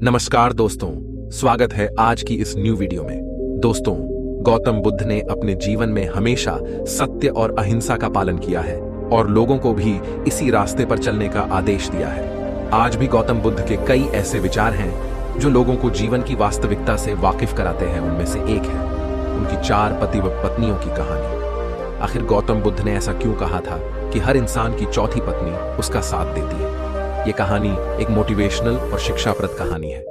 नमस्कार दोस्तों, स्वागत है आज की इस न्यू वीडियो में। दोस्तों, गौतम बुद्ध ने अपने जीवन में हमेशा सत्य और अहिंसा का पालन किया है और लोगों को भी इसी रास्ते पर चलने का आदेश दिया है। आज भी गौतम बुद्ध के कई ऐसे विचार हैं जो लोगों को जीवन की वास्तविकता से वाकिफ कराते हैं। उनमें से एक है उनकी 4 पति व पत्नियों की कहानी। आखिर गौतम बुद्ध ने ऐसा क्यों कहा था कि हर इंसान की चौथी पत्नी उसका साथ देती है? ये कहानी एक मोटिवेशनल और शिक्षाप्रद कहानी है।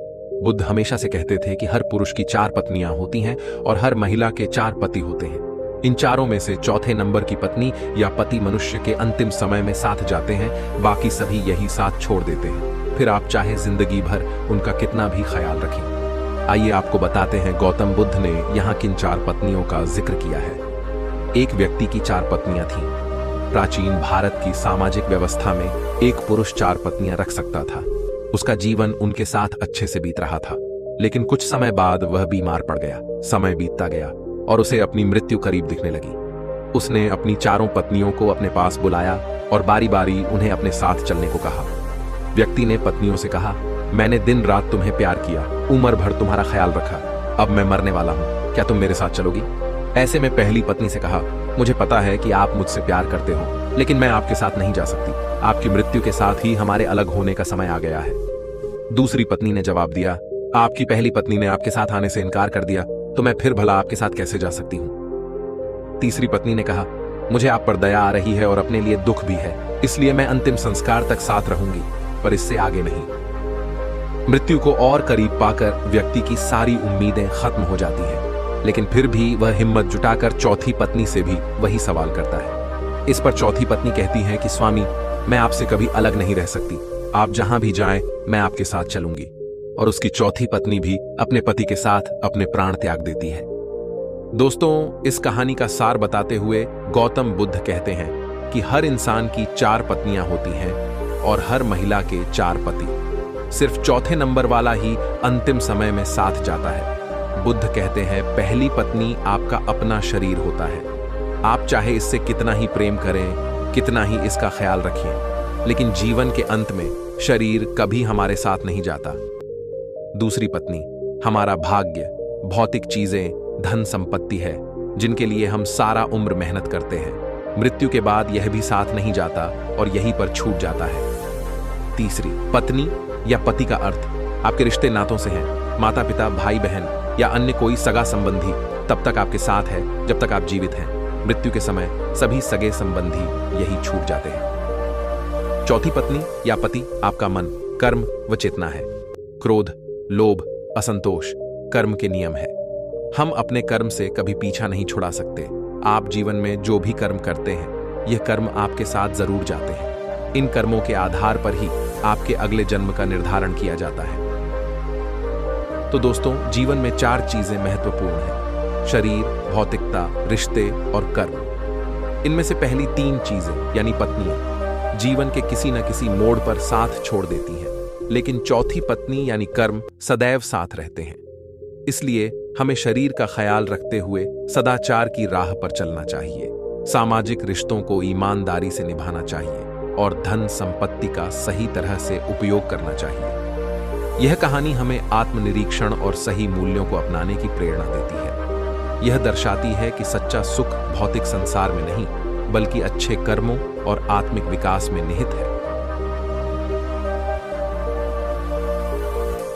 बुद्ध हमेशा से कहते थे कि हर पुरुष की 4 पत्नियां होती हैं और हर महिला के 4 पति होते हैं। इन चारों में से चौथे नंबर की पत्नी या पति मनुष्य के अंतिम समय में साथ जाते हैं, बाकी सभी यही साथ छोड़ देते हैं, फिर आप चाहे जिंदगी भर उनका कितना भी ख्याल रखें। आइए आपको बताते हैं गौतम बुद्ध ने यहाँ किन 4 पत्नियों का जिक्र किया है। एक व्यक्ति की 4 पत्नियां थीं। प्राचीन भारत की सामाजिक व्यवस्था में एक पुरुष 4 पत्नियां रख सकता था। उसका जीवन उनके साथ अच्छे से बीत रहा था, लेकिन कुछ समय बाद वह बीमार पड़ गया। समय बीतता गया और उसे अपनी मृत्यु करीब दिखने लगी। उसने अपनी 4 पत्नियों को अपने पास बुलाया और बारी बारी उन्हें अपने साथ चलने को कहा। व्यक्ति ने पत्नियों से कहा, मैंने दिन रात तुम्हें प्यार किया, उम्र भर तुम्हारा ख्याल रखा, अब मैं मरने वाला हूं, क्या तुम मेरे साथ चलोगी? ऐसे में पहली पत्नी से कहा, मुझे पता है कि आप मुझसे प्यार करते हो, लेकिन मैं आपके साथ नहीं जा सकती। आपकी मृत्यु के साथ ही हमारे अलग होने का समय आ गया है। दूसरी पत्नी ने जवाब दिया, आपकी पहली पत्नी ने आपके साथ आने से इनकार कर दिया, तो मैं फिर भला आपके साथ कैसे जा सकती हूं? तीसरी पत्नी ने कहा, मुझे आप पर दया आ रही है और अपने लिए दुख भी है, इसलिए मैं अंतिम संस्कार तक साथ रहूंगी, पर इससे आगे नहीं। मृत्यु को और करीब पाकर व्यक्ति की सारी उम्मीदें खत्म हो जाती हैं, लेकिन फिर भी वह हिम्मत जुटाकर चौथी पत्नी से भी वही सवाल करता है। इस पर चौथी पत्नी कहती है कि स्वामी, मैं आपसे कभी अलग नहीं रह सकती, आप जहां भी जाएं मैं आपके साथ चलूंगी। और उसकी चौथी पत्नी भी अपने पति के साथ अपने प्राण त्याग देती है। दोस्तों, इस कहानी का सार बताते हुए गौतम बुद्ध कहते हैं कि हर इंसान की 4 पत्नियां होती हैं और हर महिला के 4 पति। सिर्फ चौथे नंबर वाला ही अंतिम समय में साथ जाता है। बुद्ध कहते हैं, पहली पत्नी आपका अपना शरीर होता है। आप चाहे इससे कितना ही प्रेम करें, कितना ही इसका ख्याल रखें, लेकिन जीवन के अंत में शरीर कभी हमारे साथ नहीं जाता। दूसरी पत्नी हमारा भाग्य, भौतिक चीजें, धन संपत्ति है, जिनके लिए हम सारा उम्र मेहनत करते हैं। मृत्यु के बाद यह भी साथ नहीं जाता और यहीं पर छूट जाता है। तीसरी पत्नी या पति का अर्थ आपके रिश्ते नातों से हैं। माता पिता, भाई बहन या अन्य कोई सगा संबंधी तब तक आपके साथ है जब तक आप जीवित हैं। मृत्यु के समय सभी सगे संबंधी यही छूट जाते हैं। चौथी पत्नी या पति आपका मन, कर्म व चेतना है। क्रोध, लोभ, असंतोष कर्म के नियम है। हम अपने कर्म से कभी पीछा नहीं छुड़ा सकते। आप जीवन में जो भी कर्म करते हैं, यह कर्म आपके साथ जरूर जाते हैं। इन कर्मों के आधार पर ही आपके अगले जन्म का निर्धारण किया जाता है। तो दोस्तों, जीवन में 4 चीजें महत्वपूर्ण हैं: शरीर, भौतिकता, रिश्ते और कर्म। इनमें से पहली 3 चीजें यानी पत्नियां जीवन के किसी न किसी मोड़ पर साथ छोड़ देती हैं, लेकिन चौथी पत्नी यानी कर्म सदैव साथ रहते हैं। इसलिए हमें शरीर का ख्याल रखते हुए सदाचार की राह पर चलना चाहिए, सामाजिक रिश्तों को ईमानदारी से निभाना चाहिए और धन संपत्ति का सही तरह से उपयोग करना चाहिए। यह कहानी हमें आत्मनिरीक्षण और सही मूल्यों को अपनाने की प्रेरणा देती है। यह दर्शाती है कि सच्चा सुख भौतिक संसार में नहीं, बल्कि अच्छे कर्मों और आत्मिक विकास में निहित है।